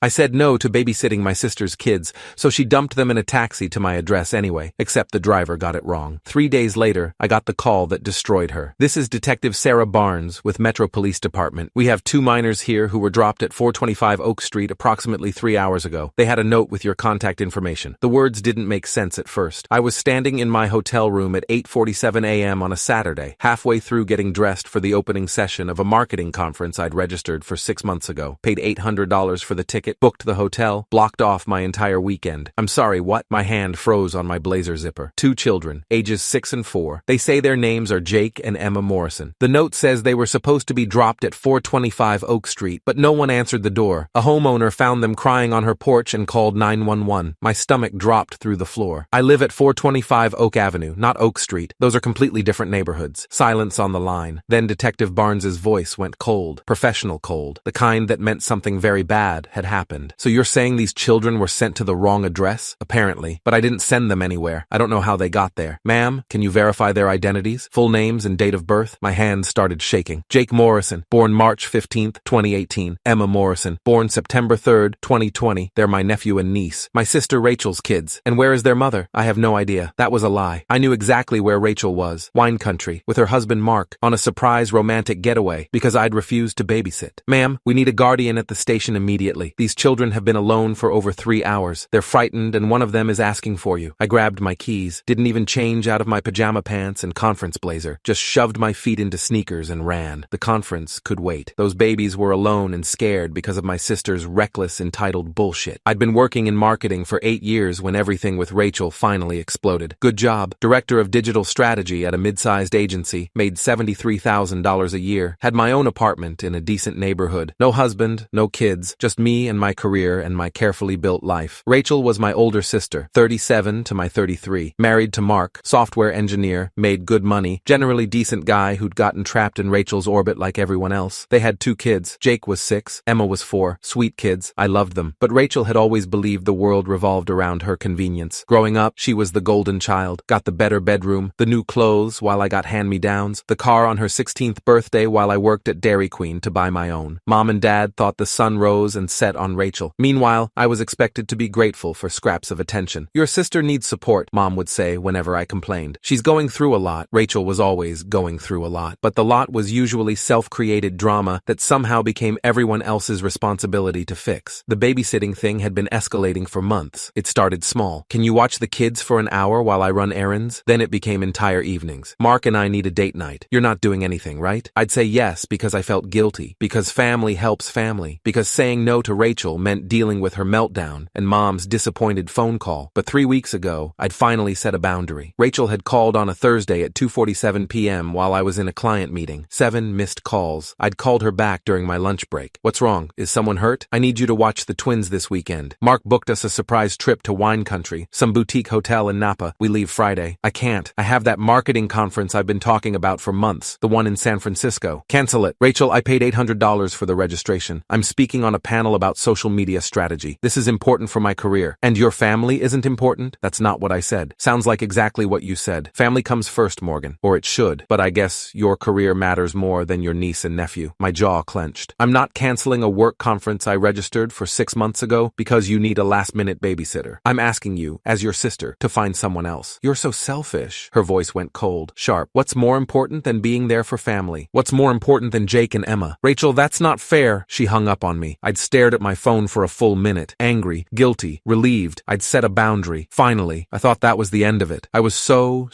I said no to babysitting my sister's kids, so she dumped them in a taxi to my address anyway, except the driver got it wrong. 3 days later, I got the call that destroyed her. This is Detective Sarah Barnes with Metro Police Department. We have 2 minors here who were dropped at 425 Oak Street approximately 3 hours ago. They had a note with your contact information. The words didn't make sense at first. I was standing in my hotel room at 8:47 a.m. on a Saturday, halfway through getting dressed for the opening session of a marketing conference I'd registered for 6 months ago, paid $800 for the ticket, booked the hotel, blocked off my entire weekend. I'm sorry, what? My hand froze on my blazer zipper. 2 children, ages 6 and 4. They say their names are Jake and Emma Morrison. The note says they were supposed to be dropped at 425 Oak Street, but no one answered the door. A homeowner found them crying on her porch and called 911. My stomach dropped through the floor. I live at 425 Oak Avenue, not Oak Street. Those are completely different neighborhoods. Silence on the line. Then Detective Barnes's voice went cold, professional cold, the kind that meant something very bad had happened. So you're saying these children were sent to the wrong address? Apparently. But I didn't send them anywhere. I don't know how they got there. Ma'am, can you verify their identities? Full names and date of birth? My hands started shaking. Jake Morrison, born March 15th, 2018. Emma Morrison, born September 3rd, 2020. They're my nephew and niece. My sister Rachel's kids. And where is their mother? I have no idea. That was a lie. I knew exactly where Rachel was. Wine country, with her husband Mark, on a surprise romantic getaway, because I'd refused to babysit. Ma'am, we need a guardian at the station immediately. These children have been alone for over 3 hours. They're frightened and one of them is asking for you. I grabbed my keys, didn't even change out of my pajama pants and conference blazer, just shoved my feet into sneakers and ran. The conference could wait. Those babies were alone and scared because of my sister's reckless, entitled bullshit. I'd been working in marketing for 8 years when everything with Rachel finally exploded. Good job. Director of digital strategy at a mid-sized agency, made $73,000 a year, had my own apartment in a decent neighborhood. No husband, no kids, just me and my career and my carefully built life. Rachel was my older sister, 37 to my 33, married to Mark, software engineer, made good money, generally decent guy who'd gotten trapped in Rachel's orbit like everyone else. They had 2 kids. Jake was 6, Emma was 4, sweet kids. I loved them. But Rachel had always believed the world revolved around her convenience. Growing up, she was the golden child, got the better bedroom, the new clothes while I got hand-me-downs, the car on her 16th birthday while I worked at Dairy Queen to buy my own. Mom and Dad thought the sun rose and set on Rachel. Meanwhile, I was expected to be grateful for scraps of attention. Your sister needs support, Mom would say whenever I complained. She's going through a lot. Rachel was always going through a lot. But the lot was usually self-created drama that somehow became everyone else's responsibility to fix. The babysitting thing had been escalating for months. It started small. Can you watch the kids for an hour while I run errands? Then it became entire evenings. Mark and I need a date night. You're not doing anything, right? I'd say yes because I felt guilty. Because family helps family. Because saying no to Rachel meant dealing with her meltdown and Mom's disappointed phone call. But 3 weeks ago, I'd finally set a boundary. Rachel had called on a Thursday at 2:47 p.m. while I was in a client meeting. 7 missed calls. I'd called her back during my lunch break. What's wrong? Is someone hurt? I need you to watch the twins this weekend. Mark booked us a surprise trip to wine country, some boutique hotel in Napa. We leave Friday. I can't. I have that marketing conference I've been talking about for months, the one in San Francisco. Cancel it. Rachel, I paid $800 for the registration. I'm speaking on a panel about social media strategy. This is important for my career. And your family isn't important? That's not what I said. Sounds like exactly what you said. Family comes first, Morgan. Or it should. But I guess your career matters more than your niece and nephew. My jaw clenched. I'm not canceling a work conference I registered for 6 months ago because you need a last-minute babysitter. I'm asking you, as your sister, to find someone else. You're so selfish. Her voice went cold, sharp. What's more important than being there for family? What's more important than Jake and Emma? Rachel, that's not fair. She hung up on me. I'd stared at my phone for a full minute, angry, guilty, relieved. I'd set a boundary. Finally, I thought that was the end of it. I was so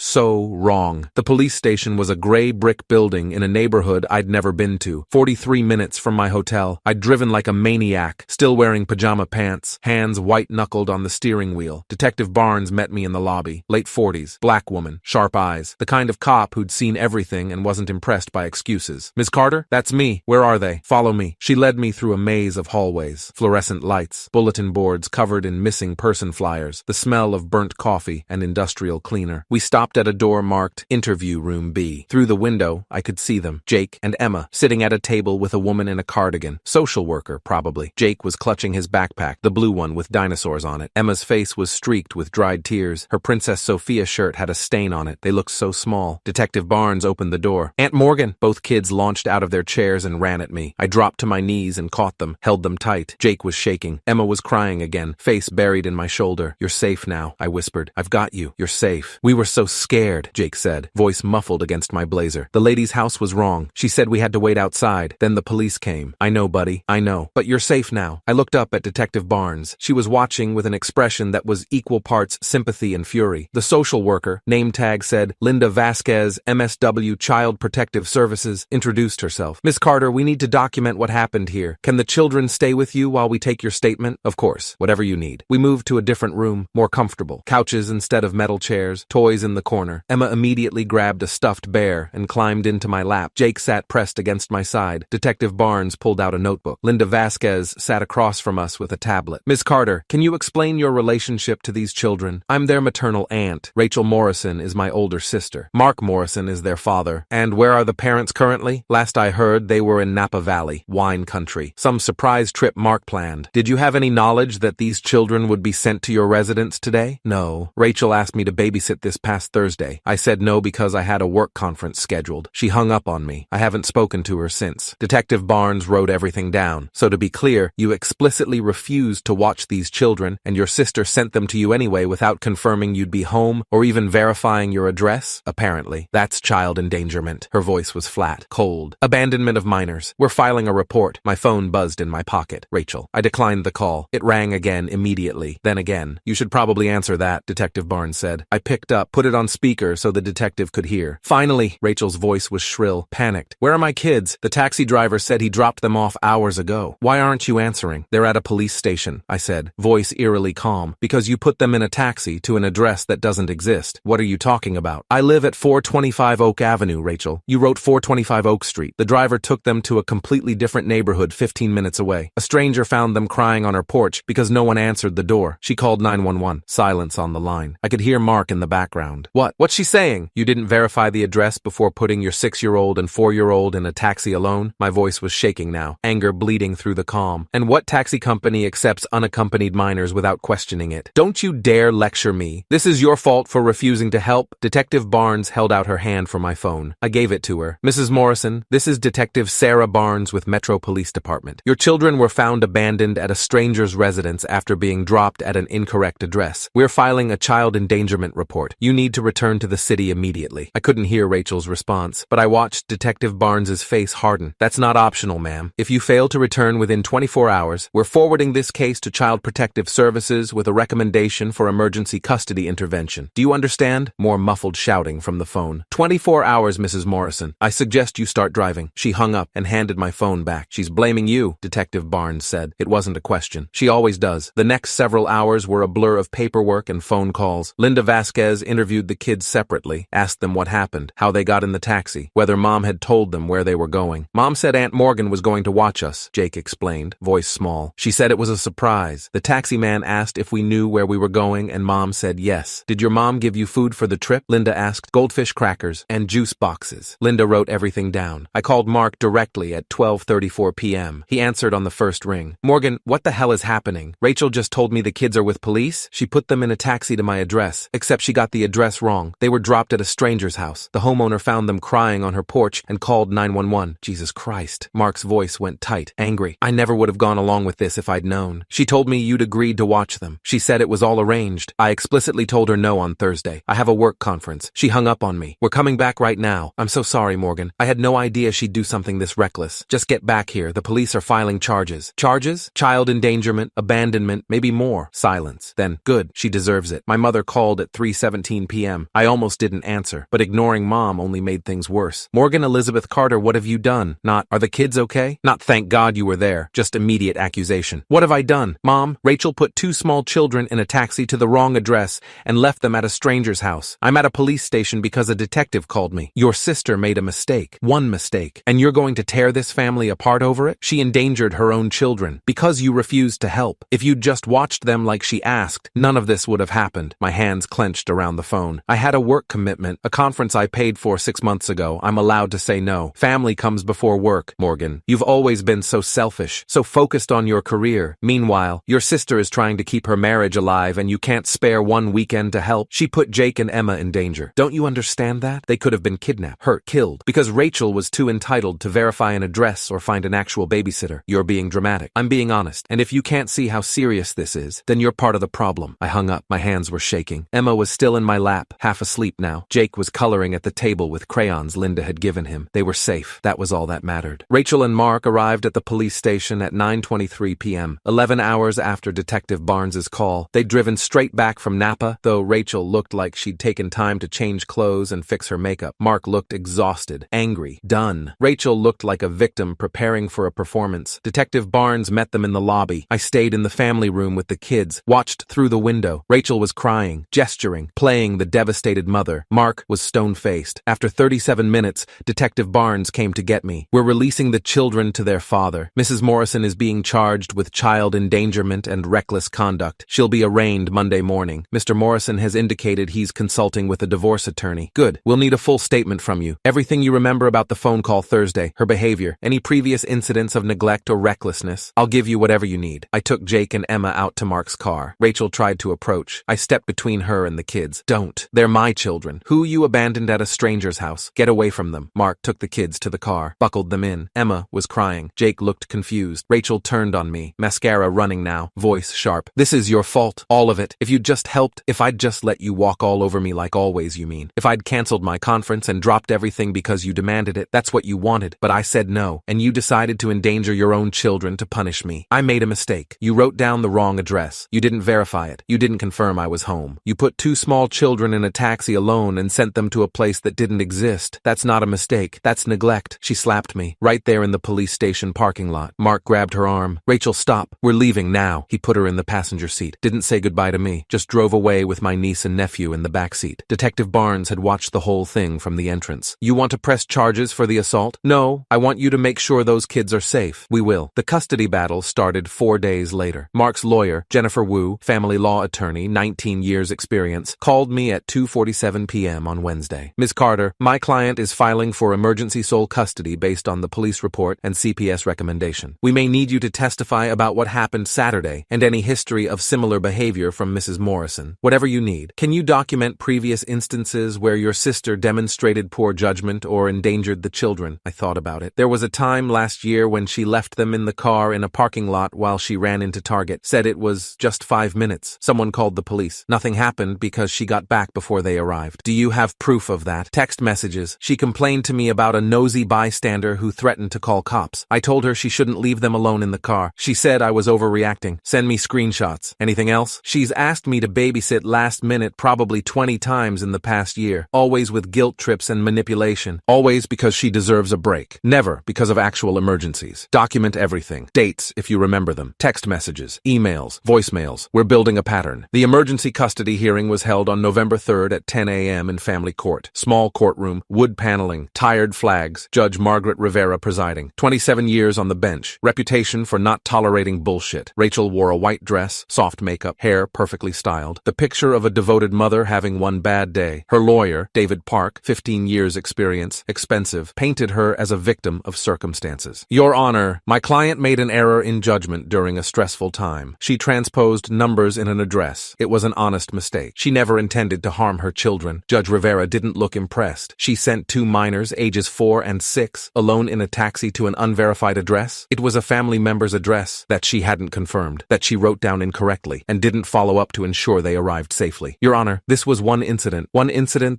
wrong. The police station was a gray brick building in a neighborhood I'd never been to. 43 minutes from my hotel. I'd driven like a maniac, still wearing pajama pants, hands white-knuckled on the steering wheel. Detective Barnes met me in the lobby. Late 40s, black woman, sharp eyes, the kind of cop who'd seen everything and wasn't impressed by excuses. Ms. Carter? That's me. Where are they? Follow me. She led me through a maze of hallways, fluorescent lights, bulletin boards covered in missing person flyers, the smell of burnt coffee and industrial cleaner. We stopped at a door marked Interview Room B. Through the window, I could see them, Jake and Emma, sitting at a table with a woman in a cardigan. Social worker, probably. Jake was clutching his backpack, the blue one with dinosaurs on it. Emma's face was streaked with dried tears. Her Princess Sophia shirt had a stain on it. They looked so small. Detective Barnes opened the door. Aunt Morgan! Both kids launched out of their chairs and ran at me. I dropped to my knees and caught them, held them tight. Wait, Jake was shaking. Emma was crying again, face buried in my shoulder. You're safe now, I whispered. I've got you. You're safe. We were so scared, Jake said, voice muffled against my blazer. The lady's house was wrong. She said we had to wait outside. Then the police came. I know, buddy. I know. But you're safe now. I looked up at Detective Barnes. She was watching with an expression that was equal parts sympathy and fury. The social worker, name tag said, Linda Vasquez, MSW Child Protective Services, introduced herself. Miss Carter, we need to document what happened here. Can the children stay with you while we take your statement? Of course. Whatever you need. We moved to a different room, more comfortable. Couches instead of metal chairs, toys in the corner. Emma immediately grabbed a stuffed bear and climbed into my lap. Jake sat pressed against my side. Detective Barnes pulled out a notebook. Linda Vasquez sat across from us with a tablet. Miss Carter, can you explain your relationship to these children? I'm their maternal aunt. Rachel Morrison is my older sister. Mark Morrison is their father. And where are the parents currently? Last I heard, they were in Napa Valley, wine country. Some surprise trip Mark planned. Did you have any knowledge that these children would be sent to your residence today? No. Rachel asked me to babysit this past Thursday. I said no because I had a work conference scheduled. She hung up on me. I haven't spoken to her since. Detective Barnes wrote everything down. So to be clear, you explicitly refused to watch these children, and your sister sent them to you anyway without confirming you'd be home or even verifying your address? Apparently. That's child endangerment. Her voice was flat, cold. Abandonment of minors. We're filing a report. My phone buzzed in my pocket. Rachel. I declined the call. It rang again immediately. Then again. You should probably answer that, Detective Barnes said. I picked up, put it on speaker so the detective could hear. Finally, Rachel's voice was shrill, panicked. Where are my kids? The taxi driver said he dropped them off hours ago. Why aren't you answering? They're at a police station, I said, voice eerily calm. Because you put them in a taxi to an address that doesn't exist. What are you talking about? I live at 425 Oak Avenue, Rachel. You wrote 425 Oak Street. The driver took them to a completely different neighborhood 15 minutes away. A stranger found them crying on her porch because no one answered the door. She called 911. Silence on the line. I could hear Mark in the background. What's she saying? You didn't verify the address before putting your 6-year-old and 4-year-old in a taxi alone? My voice was shaking now, anger bleeding through the calm. And what taxi company accepts unaccompanied minors without questioning it? Don't you dare lecture me. This is your fault for refusing to help. Detective Barnes held out her hand for my phone. I gave it to her. Mrs. Morrison, this is Detective Sarah Barnes with Metro Police Department. Your children were found abandoned at a stranger's residence after being dropped at an incorrect address. We're filing a child endangerment report. You need to return to the city immediately. I couldn't hear Rachel's response, but I watched Detective Barnes's face harden. That's not optional, ma'am. If you fail to return within 24 hours, we're forwarding this case to Child Protective Services with a recommendation for emergency custody intervention. Do you understand? More muffled shouting from the phone. 24 hours, Mrs. Morrison. I suggest you start driving. She hung up and handed my phone back. She's blaming you, Detective Barnes said. It wasn't a question. She always does. The next several hours were a blur of paperwork and phone calls. Linda Vasquez interviewed the kids separately, asked them what happened, how they got in the taxi, whether Mom had told them where they were going. Mom said Aunt Morgan was going to watch us, Jake explained, voice small. She said it was a surprise. The taxi man asked if we knew where we were going, and Mom said yes. Did your mom give you food for the trip? Linda asked. Goldfish crackers and juice boxes. Linda wrote everything down. I called Mark directly at 12:34 p.m. He answered on the first ring. Morgan, what the hell is happening? Rachel just told me the kids are with police. She put them in a taxi to my address, except she got the address wrong. They were dropped at a stranger's house. The homeowner found them crying on her porch and called 911. Jesus Christ. Mark's voice went tight, angry. I never would have gone along with this if I'd known. She told me you'd agreed to watch them. She said it was all arranged. I explicitly told her no on Thursday. I have a work conference. She hung up on me. We're coming back right now. I'm so sorry, Morgan. I had no idea she'd do something this reckless. Just get back here. The police are filing charges. Charges? Child endangerment, abandonment, maybe more. Silence. Then, good. She deserves it. My mother called at 3:17 p.m. I almost didn't answer, but ignoring Mom only made things worse. Morgan Elizabeth Carter, what have you done? Not, are the kids okay? Not, thank God you were there. Just immediate accusation. What have I done? Mom, Rachel put 2 small children in a taxi to the wrong address and left them at a stranger's house. I'm at a police station because a detective called me. Your sister made a mistake. One mistake. And you're going to tear this family apart over it? She endangered her own children because you refused to help. If you'd just watched them like she asked, none of this would have happened. My hands clenched around the phone. I had a work commitment, a conference I paid for 6 months ago. I'm allowed to say no. Family comes before work, Morgan. You've always been so selfish, so focused on your career. Meanwhile, your sister is trying to keep her marriage alive and you can't spare one weekend to help. She put Jake and Emma in danger. Don't you understand that? They could have been kidnapped, hurt, killed, because Rachel was too entitled to verify an address or find an actual babysitter. You're being dramatic. dramatic. I'm being honest, and if you can't see how serious this is, then you're part of the problem. I hung up. My hands were shaking. Emma was still in my lap, half asleep now. Jake was coloring at the table with crayons Linda had given him. They were safe. That was all that mattered. Rachel and Mark arrived at the police station at 9:23 p.m., 11 hours after Detective Barnes's call. They'd driven straight back from Napa, though Rachel looked like she'd taken time to change clothes and fix her makeup. Mark looked exhausted, angry, done. Rachel looked like a victim preparing for a performance. Detective Barnes met them in the lobby. I stayed in the family room with the kids, watched through the window. Rachel was crying, gesturing, playing the devastated mother. Mark was stone-faced. After 37 minutes, Detective Barnes came to get me. We're releasing the children to their father. Mrs. Morrison is being charged with child endangerment and reckless conduct. She'll be arraigned Monday morning. Mr. Morrison has indicated he's consulting with a divorce attorney. Good. We'll need a full statement from you. Everything you remember about the phone call Thursday, her behavior, any previous incidents of neglect or recklessness. I'll give you whatever you need. I took Jake and Emma out to Mark's car. Rachel tried to approach. I stepped between her and the kids. Don't. They're my children. Who you abandoned at a stranger's house. Get away from them. Mark took the kids to the car, buckled them in. Emma was crying. Jake looked confused. Rachel turned on me, mascara running now, voice sharp. This is your fault. All of it. If you'd just helped, if I'd just let you walk all over me like always, you mean. If I'd canceled my conference and dropped everything because you demanded it, that's what you wanted. But I said no, and you decided to endanger your own children to punish me. I made a mistake. You wrote down the wrong address. You didn't verify it. You didn't confirm I was home. You put 2 small children in a taxi alone and sent them to a place that didn't exist. That's not a mistake. That's neglect. She slapped me, right there in the police station parking lot. Mark grabbed her arm. Rachel, stop. We're leaving now. He put her in the passenger seat. Didn't say goodbye to me. Just drove away with my niece and nephew in the back seat. Detective Barnes had watched the whole thing from the entrance. You want to press charges for the assault? No. I want you to make sure those kids are safe. We will. The custody battle started 4 days later. Mark's lawyer, Jennifer Wu, family law attorney, 19 years experience, called me at 2:47 p.m. on Wednesday. Ms. Carter, my client is filing for emergency sole custody based on the police report and CPS recommendation. We may need you to testify about what happened Saturday and any history of similar behavior from Mrs. Morrison. Whatever you need. Can you document previous instances where your sister demonstrated poor judgment or endangered the children? I thought about it. There was a time last year when she left them in the car in a parking lot while she ran into Target. Said it was just 5 minutes. Someone called the police. Nothing happened because she got back before they arrived. Do you have proof of that? Text messages. She complained to me about a nosy bystander who threatened to call cops. I told her she shouldn't leave them alone in the car. She said I was overreacting. Send me screenshots. Anything else? She's asked me to babysit last minute probably 20 times in the past year. Always with guilt trips and manipulation. Always because she deserves a break. Never because of actual emergencies. Document everything. Dates, if you remember them. Text messages, emails, voicemails. We're building a pattern. The emergency custody hearing was held on November 3rd at 10 a.m. in family court. Small courtroom, wood paneling, tired flags. Judge Margaret Rivera presiding. 27 years on the bench. Reputation for not tolerating bullshit. Rachel wore a white dress, soft makeup, hair perfectly styled. The picture of a devoted mother having one bad day. Her lawyer, David Park, 15 years experience, expensive, painted her as a victim of circumstances. Your Honor, my client made an error in judgment during a stressful time. She transposed numbers in an address. It was an honest mistake. She never intended to harm her children. Judge Rivera didn't look impressed. She sent 2 minors, ages 4 and 6, alone in a taxi to an unverified address. It was a family member's address that she hadn't confirmed, that she wrote down incorrectly, and didn't follow up to ensure they arrived safely. Your Honor, this was one incident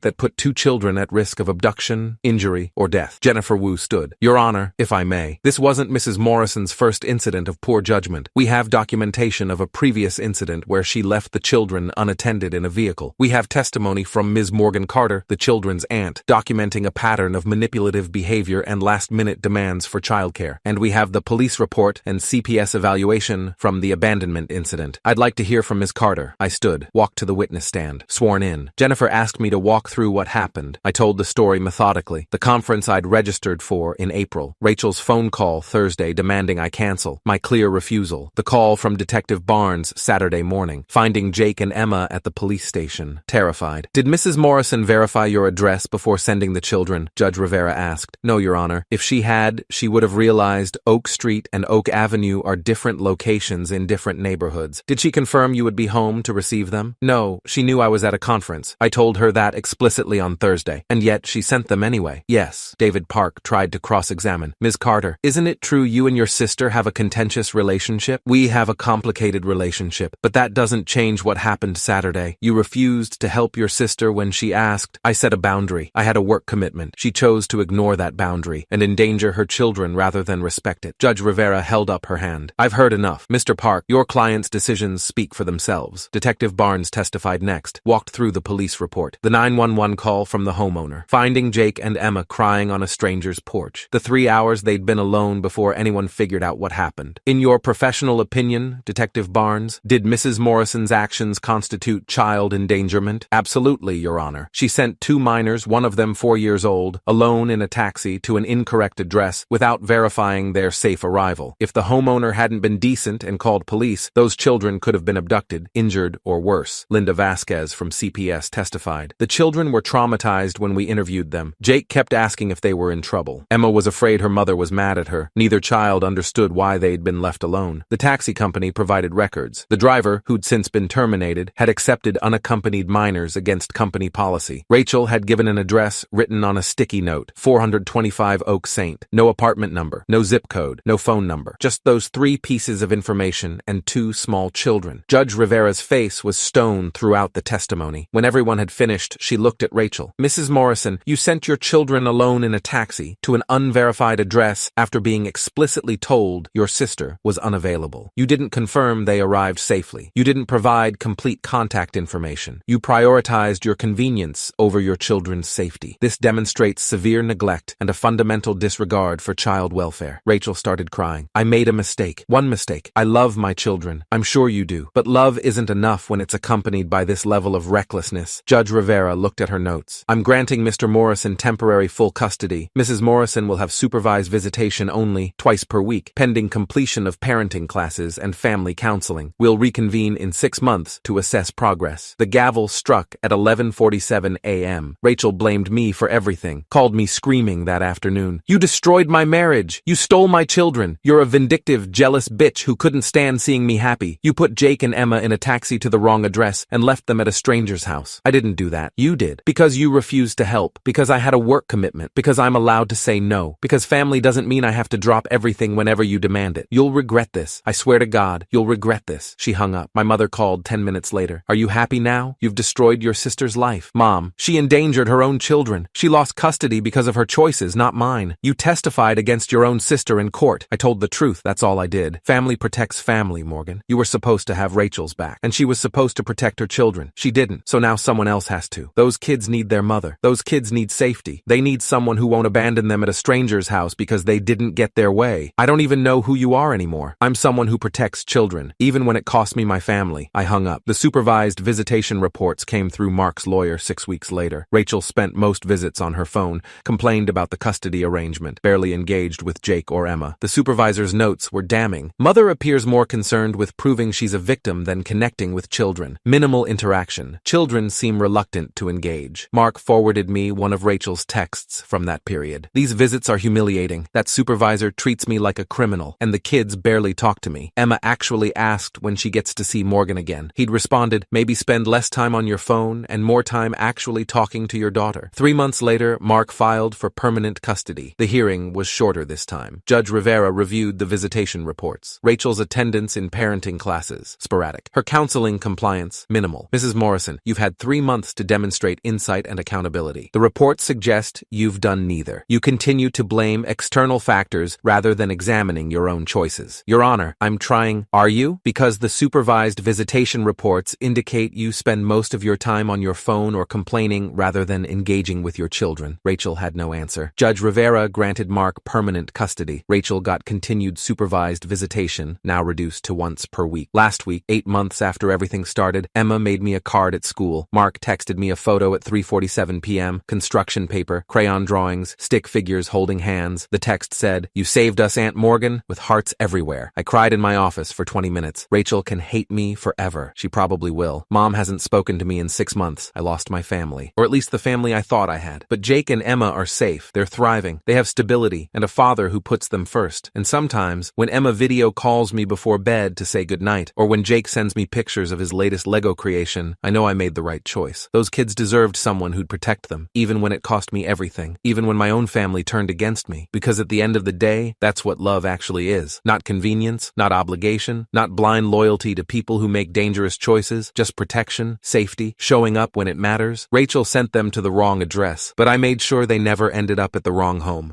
that put 2 children at risk of abduction, injury, or death. Jennifer Wu stood. Your Honor, if I may, this wasn't Mrs. Morrison's first incident of poor judgment. We have documentation of a previous incident where she left the children unattended in a vehicle. We have testimony from Ms. Morgan Carter, the children's aunt, documenting a pattern of manipulative behavior and last-minute demands for childcare. And we have the police report and CPS evaluation from the abandonment incident. I'd like to hear from Ms. Carter. I stood, walked to the witness stand, sworn in. Jennifer asked me to walk through what happened. I told the story methodically. The conference I'd registered for in April. Rachel's phone call Thursday demanding I cancel. My clear refusal. The call from Detective Barnes Saturday morning. Finding Jake and Emma at the police station. Terrified. Did Mrs. Morrison verify your address before sending the children? Judge Rivera asked. No, Your Honor. If she had, she would have realized Oak Street and Oak Avenue are different locations in different neighborhoods. Did she confirm you would be home to receive them? No, she knew I was at a conference. I told her that explicitly on Thursday. And yet she sent them anyway. Yes. David Park tried to cross-examine. Ms. Carter, isn't it true you and your sister have a contentious relationship? We have a complicated relationship, but that doesn't change what happened Saturday. You refused to help your sister when she asked. I set a boundary. I had a work commitment. She chose to ignore that boundary and endanger her children rather than respect it. Judge Rivera held up her hand. I've heard enough. Mr. Park, your client's decisions speak for themselves. Detective Barnes testified next, walked through the police report. The 911 call from the homeowner, finding Jake and Emma crying on a stranger's porch. The 3 hours they'd been alone before anyone figured out what happened. In your professional opinion, Detective Barnes, did Mrs. Morrison's actions constitute child endangerment? Absolutely, Your Honor. She sent 2 minors, one of them 4 years old, alone in a taxi to an incorrect address without verifying their safe arrival. If the homeowner hadn't been decent and called police, those children could have been abducted, injured, or worse. Linda Vasquez from CPS testified. The children were traumatized when we interviewed them. Jake kept asking if they were in trouble. Emma was afraid her mother was mad at her. Neither child understood why they'd been left alone. The taxi company provided records. The driver, who'd since been terminated, had accepted unaccompanied minors against company policy. Rachel had given an address written on a sticky note, 425 Oak Saint. No apartment number, no zip code, no phone number. Just those 3 pieces of information and 2 small children. Judge Rivera's face was stone throughout the testimony. When everyone had finished, she looked at Rachel. Mrs. Morrison, you sent your children alone in a taxi to an unverified address after being explicitly told your sister was unavailable. You didn't confirm they arrived safely. You didn't provide complete contact information. You prioritized your convenience over your children's safety. This demonstrates severe neglect and a fundamental disregard for child welfare. Rachel started crying. I made a mistake. One mistake. I love my children. I'm sure you do. But love isn't enough when it's accompanied by this level of recklessness. Judge Rivera looked at her notes. I'm granting Mr. Morrison temporary full custody. Mrs. Morrison will have supervised visitation only twice per week, pending completion of parenting classes and family counseling. We'll reconvene in 6 months to assess progress. The gavel struck at 11:47 a.m. Rachel blamed me for everything, called me screaming that afternoon. You destroyed my marriage. You stole my children. You're a vindictive, jealous bitch who couldn't stand seeing me happy. You put Jake and Emma in a taxi to the wrong address and left them at a stranger's house. I didn't do that. You did. Because you refused to help. Because I had a work commitment. Because I'm allowed to say no. Because family doesn't mean I have to drop everything whenever you demand it. You'll regret this. I swear to God, you'll regret this. She hung up. My mother called 10 minutes later. Are you happy now? You've destroyed your sister's life. Mom, she endangered her own children. She lost custody because of her choices, not mine. You testified against your own sister in court. I told the truth. That's all I did. Family protects family, Morgan. You were supposed to have Rachel's back. And she was supposed to protect her children. She didn't. So now someone else has to. Those kids need their mother. Those kids need safety. They need someone who won't abandon them at a stranger's house because they didn't get their way. I don't even know who you are anymore. I'm someone who protects children, even when it cost me my family. I hung up. The supervised visitation reports came through Mark's lawyer 6 weeks later. Rachel spent most visits on her phone, complained about the custody arrangement, barely engaged with Jake or Emma. The supervisor's notes were damning. Mother appears more concerned with proving she's a victim than connecting with children. Minimal interaction. Children seem reluctant to engage. Mark forwarded me one of Rachel's texts from that period. These visits are humiliating. That supervisor treats me like a criminal, and the kids barely talk to me. Emma actually asked when she gets to see Morgan again. He'd responded, maybe spend less time on your phone and more time actually talking to your daughter. 3 months later, Mark filed for permanent custody. The hearing was shorter this time. Judge Rivera reviewed the visitation reports. Rachel's attendance in parenting classes, sporadic. Her counseling compliance, minimal. Mrs. Morrison, you've had 3 months to demonstrate insight and accountability. The reports suggest you've done neither. You continue to blame external factors rather than examining your own choices. Your Honor, I'm trying. Are you? Because the supervised visitation reports indicate you spend most of your time on your phone or complaining rather than engaging with your children. Rachel had no answer. Judge Rivera granted Mark permanent custody. Rachel got continued supervised visitation, now reduced to once per week. Last week, 8 months after everything started, Emma made me a card at school. Mark texted me a photo at 3:47 p.m., construction paper, crayon drawings, stick figures holding hands. The text said, "You saved us, Aunt Morgan," with hearts everywhere. I cried in my office for 20 minutes. Rachel can hate me forever. She probably will. Mom hasn't spoken to me in 6 months. I lost my family. Or at least the family I thought I had. But Jake and Emma are safe. They're thriving. They have stability and a father who puts them first. And sometimes, when Emma video calls me before bed to say goodnight, or when Jake sends me pictures of his latest Lego creation, I know I made the right choice. Those kids deserved someone who'd protect them, even when it cost me everything, even when my own family turned against me. Because at the end of the day, that's what love actually actually is. Not convenience, not obligation, not blind loyalty to people who make dangerous choices, just protection, safety, showing up when it matters. Rachel sent them to the wrong address, but I made sure they never ended up at the wrong home.